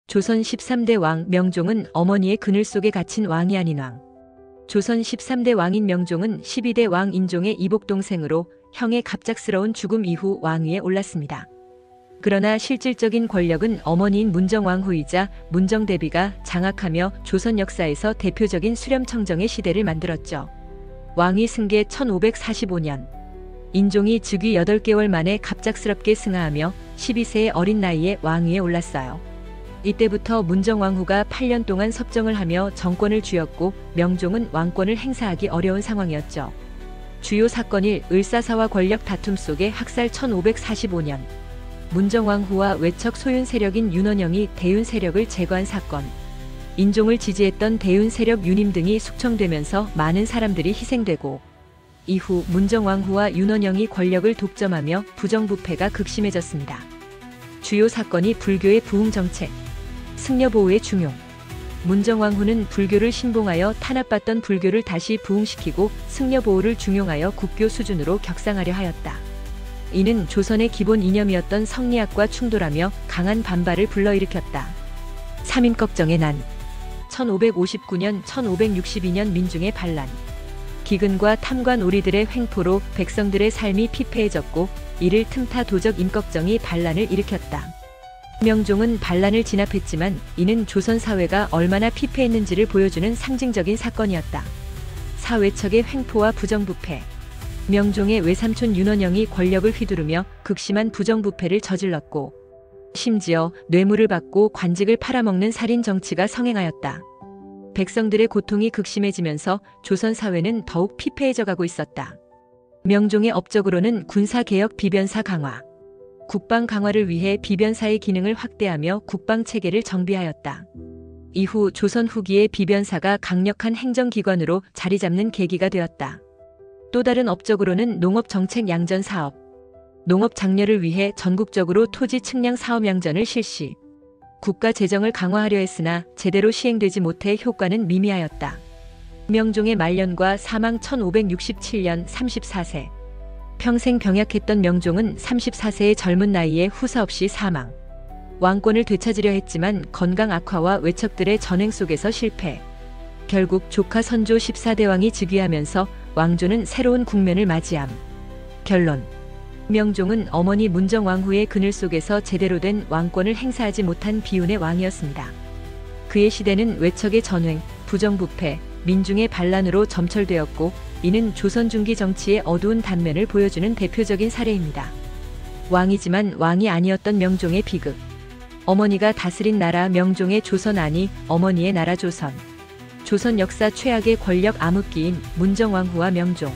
조선 13대 왕 명종은 어머니의 그늘 속에 갇힌 왕이 아닌 왕. 조선 13대 왕인 명종은 12대 왕 인종의 이복동생으로 형의 갑작스러운 죽음 이후 왕위에 올랐습니다. 그러나 실질적인 권력은 어머니인 문정왕후이자 문정대비가 장악하며 조선 역사에서 대표적인 수렴청정의 시대를 만들었죠. 왕위 승계 1545년. 인종이 즉위 8개월 만에 갑작스럽게 승하하며 12세의 어린 나이에 왕위에 올랐어요. 이때부터 문정왕후가 8년 동안 섭정을 하며 정권을 쥐었고 명종은 왕권을 행사하기 어려운 상황이었죠. 주요 사건 1. 을사사와 권력 다툼 속에 학살 1545년. 문정왕후와 외척 소윤 세력인 윤원영이 대윤 세력을 제거한 사건. 인종을 지지했던 대윤 세력 유님 등이 숙청되면서 많은 사람들이 희생되고 이후 문정왕후와 윤원영이 권력을 독점하며 부정부패가 극심해졌습니다. 주요 사건이 불교의 부흥 정책, 승려보호의 중용. 문정왕후는 불교를 신봉하여 탄압받던 불교를 다시 부흥시키고 승려보호를 중용하여 국교 수준으로 격상하려 하였다. 이는 조선의 기본 이념이었던 성리학과 충돌하며 강한 반발을 불러일으켰다. 삼인꺽정의 난. 1559년 1562년 민중의 반란. 기근과 탐관 오리들의 횡포로 백성들의 삶이 피폐해졌고 이를 틈타 도적 임꺽정이 반란을 일으켰다. 명종은 반란을 진압했지만 이는 조선 사회가 얼마나 피폐했는지를 보여주는 상징적인 사건이었다. 사외척의 횡포와 부정부패. 명종의 외삼촌 윤원영이 권력을 휘두르며 극심한 부정부패를 저질렀고 심지어 뇌물을 받고 관직을 팔아먹는 살인 정치가 성행하였다. 백성들의 고통이 극심해지면서 조선 사회는 더욱 피폐해져 가고 있었다. 명종의 업적으로는 군사개혁 비변사 강화, 국방 강화를 위해 비변사의 기능을 확대하며 국방체계를 정비하였다. 이후 조선 후기의 비변사가 강력한 행정기관으로 자리잡는 계기가 되었다. 또 다른 업적으로는 농업정책 양전 사업, 농업 장려를 위해 전국적으로 토지 측량 사업 양전을 실시, 국가 재정을 강화하려 했으나 제대로 시행되지 못해 효과는 미미하였다. 명종의 말년과 사망 1567년 34세. 평생 병약했던 명종은 34세의 젊은 나이에 후사 없이 사망. 왕권을 되찾으려 했지만 건강 악화와 외척들의 전횡 속에서 실패. 결국 조카 선조 14대왕이 즉위하면서 왕조는 새로운 국면을 맞이함. 결론. 명종은 어머니 문정왕후의 그늘 속에서 제대로 된 왕권을 행사하지 못한 비운의 왕이었습니다. 그의 시대는 외척의 전횡, 부정부패, 민중의 반란으로 점철되었고 이는 조선 중기 정치의 어두운 단면을 보여주는 대표적인 사례입니다. 왕이지만 왕이 아니었던 명종의 비극. 어머니가 다스린 나라 명종의 조선 아니 어머니의 나라 조선. 조선 역사 최악의 권력 암흑기인 문정왕후와 명종.